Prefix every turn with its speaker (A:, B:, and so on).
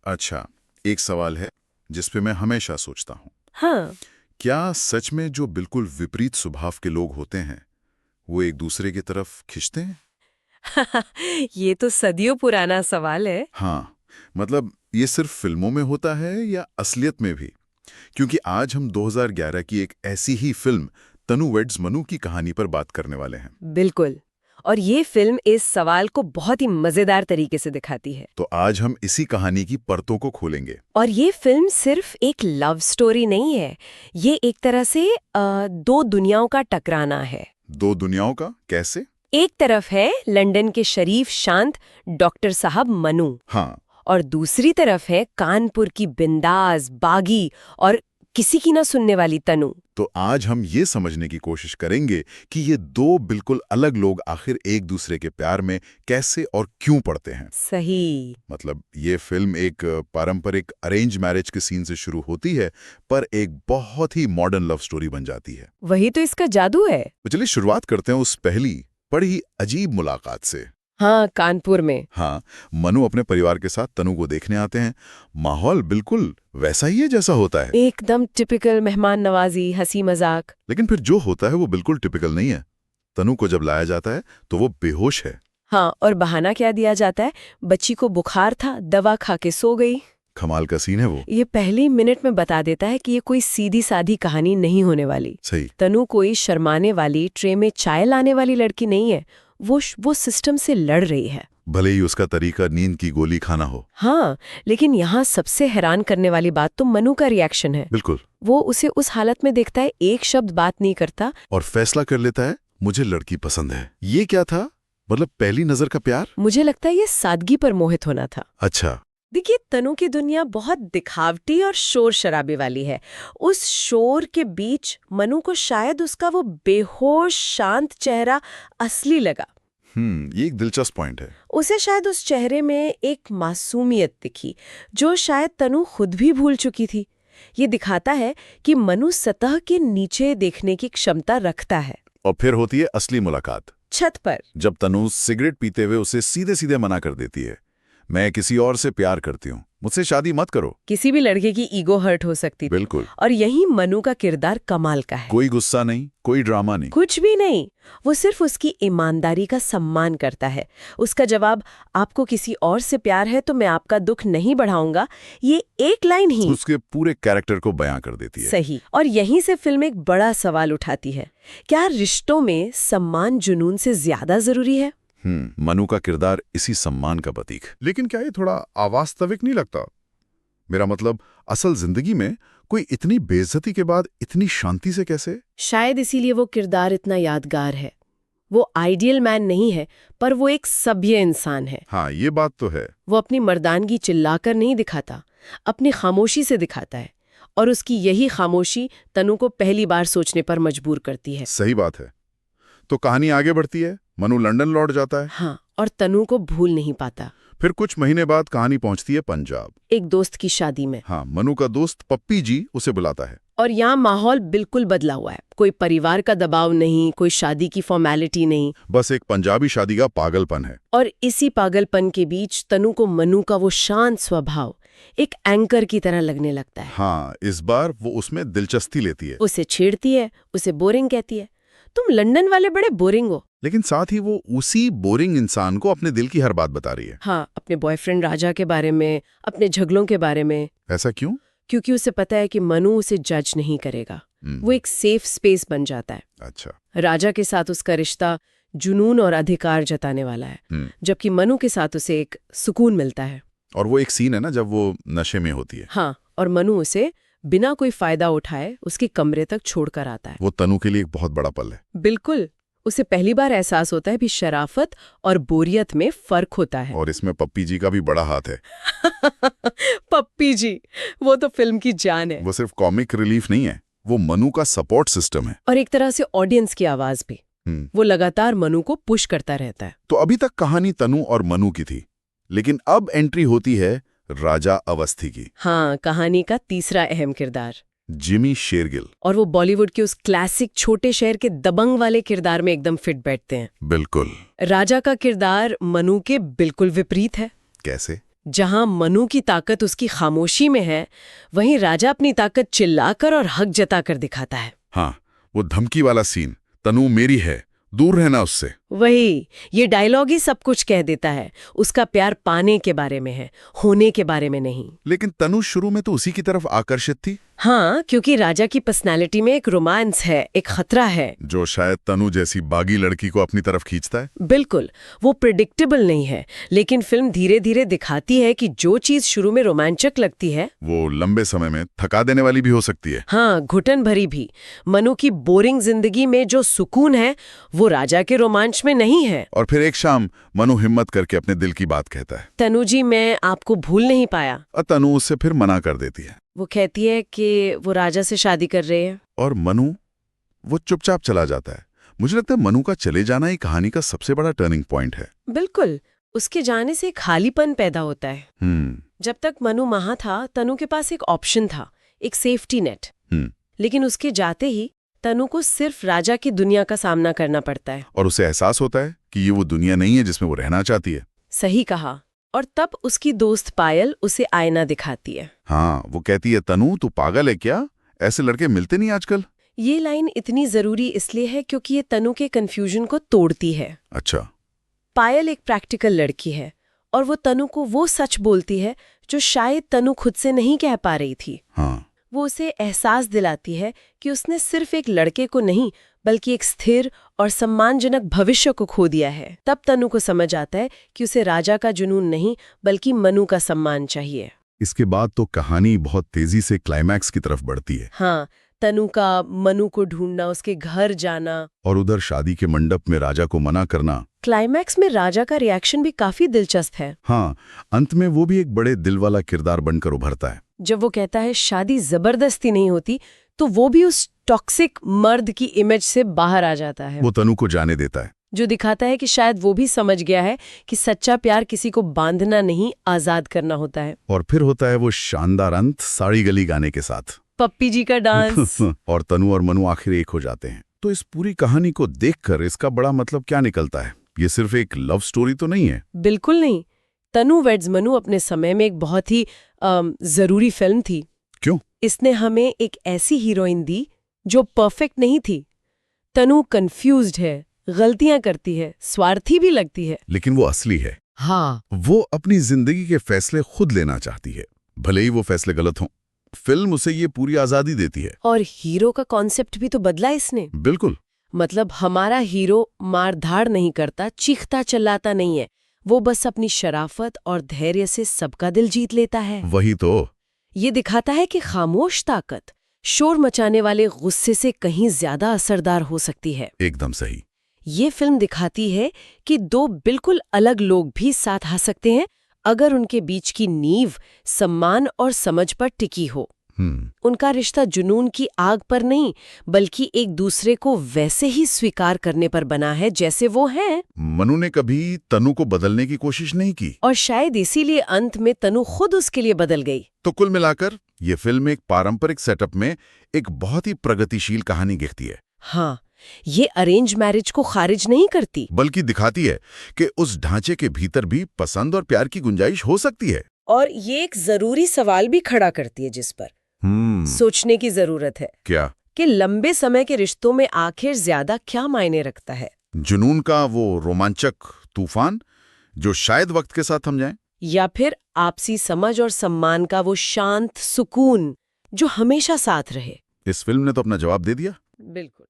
A: अच्छा, एक सवाल है जिस पे मैं हमेशा सोचता हूँ।
B: हाँ।
A: क्या सच में जो बिल्कुल विपरीत स्वभाव के लोग होते हैं वो एक दूसरे की तरफ खिंचते हैं?
B: ये तो सदियों पुराना सवाल है।
A: हाँ, मतलब ये सिर्फ फिल्मों में होता है या असलियत में भी? क्योंकि आज हम 2011 की एक ऐसी ही फिल्म तनु वेड्स मनु की कहानी पर बात करने वाले हैं।
B: बिल्कुल। और ये फिल्म इस सवाल को बहुत ही मजेदार तरीके से दिखाती है।
A: तो आज हम इसी कहानी की परतों को खोलेंगे।
B: और ये फिल्म सिर्फ एक लव स्टोरी नहीं है, ये एक तरह से दो दुनियाओं का टकराना है।
A: दो दुनियाओं का कैसे?
B: एक तरफ है लंदन के शरीफ शांत डॉक्टर साहब मनु,
A: हाँ,
B: और दूसरी तरफ है कानपुर की बिंदास बागी और किसी की ना सुनने वाली तनु।
A: तो आज हम ये समझने की कोशिश करेंगे कि ये दो बिल्कुल अलग लोग आखिर एक दूसरे के प्यार में कैसे और क्यों पड़ते हैं।
B: सही।
A: मतलब ये फिल्म एक पारंपरिक अरेंज मैरिज के सीन से शुरू होती है, पर एक बहुत ही मॉडर्न लव स्टोरी बन जाती है।
B: वही तो इसका जादू है।
A: तो चलिए शुरुआत करते हैं उस पहली बड़ी अजीब मुलाकात से।
B: हाँ, कानपुर में।
A: हाँ, मनु अपने परिवार के साथ तनु को देखने आते हैं। माहौल बिल्कुल वैसा ही है जैसा होता है,
B: एकदम टिपिकल मेहमान नवाजी, हंसी मजाक।
A: लेकिन फिर जो होता है वो बिल्कुल टिपिकल नहीं है। तनु को जब लाया जाता है तो वो बेहोश है।
B: हाँ, और बहाना क्या दिया जाता है? बच्ची को बुखार था, दवा खा के सो गई।
A: कमाल का सीन है वो।
B: ये पहली मिनट में बता देता है कि ये कोई सीधी सादी कहानी नहीं होने वाली।
A: सही।
B: तनु कोई शर्माने वाली, ट्रे में चाय लाने वाली लड़की नहीं है। वो सिस्टम से लड़ रही है,
A: भले ही उसका तरीका नींद की गोली खाना हो।
B: हाँ। लेकिन यहाँ सबसे हैरान करने वाली बात तो मनु का रिएक्शन है।
A: बिल्कुल।
B: वो उसे उस हालत में देखता है, एक शब्द बात नहीं करता
A: और फैसला कर लेता है, मुझे लड़की पसंद है। ये क्या था? मतलब पहली नजर का प्यार?
B: मुझे लगता है ये सादगी पर मोहित होना था।
A: अच्छा।
B: देखिए, तनु की दुनिया बहुत दिखावटी और शोर शराबे वाली है। उस शोर के बीच मनु को शायद उसका वो बेहोश शांत चेहरा असली लगा।
A: ये एक दिलचस्प पॉइंट है।
B: उसे शायद उस चेहरे में एक मासूमियत दिखी जो शायद तनु खुद भी भूल चुकी थी। ये दिखाता है कि मनु सतह के नीचे देखने की क्षमता रखता है।
A: और फिर होती है असली मुलाकात,
B: छत पर।
A: जब तनु सिगरेट पीते हुए उसे सीधे सीधे मना कर देती है, मैं किसी और से प्यार करती हूँ, मुझसे शादी मत करो।
B: किसी भी लड़के की ईगो हर्ट हो सकती थी।
A: बिल्कुल।
B: और यही मनु का किरदार कमाल का है।
A: कोई गुस्सा नहीं, कोई ड्रामा नहीं,
B: कुछ भी नहीं। वो सिर्फ उसकी ईमानदारी का सम्मान करता है। उसका जवाब, आपको किसी और से प्यार है तो मैं आपका दुख नहीं बढ़ाऊंगा, ये एक लाइन ही
A: उसके पूरे कैरेक्टर को बयां कर देती है।
B: सही। और यहीं से फिल्म एक बड़ा सवाल उठाती है, क्या रिश्तों में सम्मान जुनून से ज्यादा जरूरी है?
A: मनु का किरदार इसी सम्मान का प्रतीक। लेकिन क्या ये थोड़ा अवास्तविक नहीं लगता? मेरा मतलब, असल जिंदगी में कोई इतनी बेइज्जती के बाद इतनी शांति से कैसे?
B: शायद इसीलिए वो किरदार इतना यादगार है। वो आइडियल मैन नहीं है, पर वो एक सभ्य इंसान है।
A: हाँ, ये बात तो है।
B: वो अपनी मर्दानगी चिल्लाकर नहीं दिखाता, अपनी खामोशी से दिखाता है। और उसकी यही खामोशी तनु को पहली बार सोचने पर मजबूर करती है।
A: सही बात है। तो कहानी आगे बढ़ती है। मनु लंदन लौट जाता है।
B: हाँ, और तनु को भूल नहीं पाता।
A: फिर कुछ महीने बाद कहानी पहुंचती है पंजाब,
B: एक दोस्त की शादी में।
A: हाँ, मनु का दोस्त पप्पी जी उसे बुलाता है।
B: और यहाँ माहौल बिल्कुल बदला हुआ है। कोई परिवार का दबाव नहीं, कोई शादी की फॉर्मेलिटी नहीं,
A: बस एक पंजाबी शादी का पागलपन है।
B: और इसी पागलपन के बीच तनु को मनु का वो शांत स्वभाव एक एंकर की तरह लगने लगता है।
A: हाँ, इस बार वो उसमें दिलचस्पी लेती है।
B: उसे छेड़ती है, उसे बोरिंग कहती है, तुम लंदन वाले बड़े बोरिंग हो।
A: लेकिन साथ ही वो उसी बोरिंग इंसान को अपने दिल की हर बात बता रही है।
B: हाँ, अपने बॉयफ्रेंड राजा के बारे में, अपने झगड़ों के बारे में।
A: ऐसा क्यों?
B: क्योंकि उसे पता है कि मनु उसे जज नहीं करेगा। वो एक सेफ स्पेस बन जाता है।
A: अच्छा।
B: राजा के साथ उसका रिश्ता जुनून और अधिकार जताने वाला है, जबकि मनु के साथ उसे एक सुकून मिलता है।
A: और वो एक सीन है ना जब वो नशे में होती है।
B: हाँ, और मनु उसे बिना कोई फायदा उठाए उसके कमरे तक छोड़कर आता है।
A: वो तनु के लिए एक बहुत बड़ा पल है।
B: बिल्कुल। उसे पहली बार एहसास होता है भी शराफत और बोरियत में फर्क होता है।
A: और इसमें पप्पी जी का भी बड़ा हाथ है।
B: पप्पी जी, वो तो फिल्म की जान है।
A: वो सिर्फ कॉमिक रिलीफ नहीं है, वो मनु का सपोर्ट सिस्टम है।
B: और एक तरह से ऑडियंस की आवाज भी। वो लगातार मनु को पुश करता रहता है।
A: तो अभी तक कहानी तनु और मनु की थी, लेकिन अब एंट्री होती है राजा अवस्थी की।
B: हाँ, कहानी का तीसरा अहम किरदार
A: जिमी शेरगिल।
B: और वो बॉलीवुड के उस क्लासिक छोटे शहर के दबंग वाले किरदार में एकदम फिट बैठते हैं।
A: बिल्कुल।
B: राजा का किरदार मनु के बिल्कुल विपरीत है।
A: कैसे?
B: जहां मनु की ताकत उसकी खामोशी में है, वहीं राजा अपनी ताकत चिल्लाकर और हक जताकर दिखाता है।
A: हाँ, वो धमकी वाला सीन, तनु मेरी है, दूर रहना उससे।
B: वही, ये डायलॉग ही सब कुछ कह देता है। उसका प्यार पाने के बारे में है, होने के बारे में नहीं।
A: लेकिन तनु शुरू में तो उसी की तरफ आकर्षित थी।
B: हाँ, क्योंकि राजा की पर्सनालिटी में एक रोमांस है, एक खतरा है,
A: जो शायद तनु जैसी बागी लड़की को अपनी तरफ खींचता है।
B: बिल्कुल, वो प्रिडिक्टेबल नहीं है। लेकिन फिल्म धीरे धीरे दिखाती है कि जो चीज शुरू में रोमांचक लगती है,
A: वो लंबे समय में थका देने वाली भी हो सकती है।
B: हाँ, घुटन भरी भी। मनु की बोरिंग जिंदगी में जो सुकून है, वो राजा के रोमांच में नहीं है।
A: और फिर एक शाम मनु हिम्मत करके अपने दिल की बात कहता है,
B: तनु जी, मैं आपको भूल नहीं पाया।
A: और तनु उससे फिर मना कर देती है।
B: वो कहती है कि वो राजा से शादी कर रहे हैं।
A: और मनु वो चुपचाप चला जाता है। मुझे लगता है मनु का चले जाना ही कहानी का सबसे बड़ा टर्निंग पॉइंट है।
B: बिल्कुल, उसके जाने से एक खालीपन पैदा होता है। जब तक मनु वहां था, तनु के पास एक ऑप्शन था, एक सेफ्टी नेट। लेकिन उसके जाते ही तनु को सिर्फ राजा की दुनिया का सामना करना पड़ता है।
A: और उसे एहसास होता है कि ये वो दुनिया नहीं है जिसमें वो रहना चाहती है।
B: सही कहा। और तब उसकी दोस्त पायल उसे आईना दिखाती है।
A: हाँ, वो कहती है, तनु तू पागल है क्या? ऐसे लड़के मिलते नहीं आजकल।
B: ये लाइन इतनी जरूरी इसलिए है क्योंकि ये तनु के कंफ्यूजन को तोड़ती है।
A: अच्छा।
B: पायल एक प्रैक्टिकल लड़की है और वो तनु को वो सच बोलती है जो शायद तनु खुद से नहीं कह पा रही थी।
A: हाँ।
B: वो उसे एहसास दिलाती है कि उसने सिर्फ एक लड़के को नहीं, बल्कि एक स्थिर और सम्मानजनक भविष्य को खो दिया है। तब तनु को समझ आता है कि उसे राजा का जुनून नहीं, बल्कि मनु का सम्मान चाहिए।
A: इसके बाद तो कहानी बहुत तेजी से क्लाइमैक्स की तरफ बढ़ती है।
B: हाँ, तनु का मनु को ढूंढना, उसके घर जाना,
A: और उधर शादी के मंडप में राजा को मना करना।
B: क्लाइमैक्स में राजा का रिएक्शन भी काफी दिलचस्प है।
A: हाँ, अंत में वो भी एक बड़े दिल वाला किरदार बनकर उभरता है।
B: जब वो कहता है शादी जबरदस्ती नहीं होती, तो वो भी उस टॉक्सिक मर्द की इमेज से बाहर आ जाता है।
A: वो तनु को जाने देता है,
B: जो दिखाता है कि शायद वो भी समझ गया है कि सच्चा प्यार किसी को बांधना नहीं, आजाद करना होता है।
A: और फिर होता है वो शानदार अंत साड़ी गली गाने के साथ,
B: पप्पी जी का डांस।
A: और तनु और मनु आखिर एक हो जाते हैं। तो इस पूरी कहानी को देखकर इसका बड़ा मतलब क्या निकलता है? ये सिर्फ एक लव स्टोरी तो नहीं है।
B: बिल्कुल नहीं। तनु वेड्स मनु अपने समय में एक बहुत ही जरूरी फिल्म थी।
A: क्यों?
B: इसने हमें एक ऐसी हीरोइन दी जो परफेक्ट नहीं थी। तनु कंफ्यूज्ड है, गलतियां करती है, स्वार्थी भी लगती है,
A: लेकिन वो असली है।
B: हाँ,
A: वो अपनी जिंदगी के फैसले खुद लेना चाहती है, भले ही वो फैसले गलत हों। फिल्म उसे ये पूरी आजादी देती है।
B: और हीरो का कॉन्सेप्ट भी तो बदला इसने।
A: बिल्कुल।
B: मतलब हमारा हीरो मारधाड़ नहीं करता, चीखता चिल्लाता नहीं है। वो बस अपनी शराफत और धैर्य से सबका दिल जीत लेता है।
A: वही तो।
B: ये दिखाता है कि खामोश ताकत शोर मचाने वाले गुस्से से कहीं ज्यादा असरदार हो सकती है।
A: एकदम सही।
B: ये फिल्म दिखाती है कि दो बिल्कुल अलग लोग भी साथ आ सकते हैं अगर उनके बीच की नींव सम्मान और समझ पर टिकी हो। उनका रिश्ता जुनून की आग पर नहीं, बल्कि एक दूसरे को वैसे ही स्वीकार करने पर बना है जैसे वो हैं।
A: मनु ने कभी तनु को बदलने की कोशिश नहीं की,
B: और शायद इसीलिए अंत में तनु खुद उसके लिए बदल गई।
A: तो कुल मिलाकर ये फिल्म एक पारंपरिक सेटअप में एक बहुत ही प्रगतिशील कहानी दिखती है।
B: हाँ, ये अरेंज मैरिज को खारिज नहीं करती,
A: बल्कि दिखाती है कि उस ढांचे के भीतर भी पसंद और प्यार की गुंजाइश हो सकती है।
B: और ये एक जरूरी सवाल भी खड़ा करती है जिस पर सोचने की जरूरत है।
A: क्या?
B: कि लंबे समय के रिश्तों में आखिर ज्यादा क्या मायने रखता है?
A: जुनून का वो रोमांचक तूफान जो शायद वक्त के साथ थम जाए,
B: या फिर आपसी समझ और सम्मान का वो शांत सुकून जो हमेशा साथ रहे?
A: इस फिल्म ने तो अपना जवाब दे दिया।
B: बिल्कुल।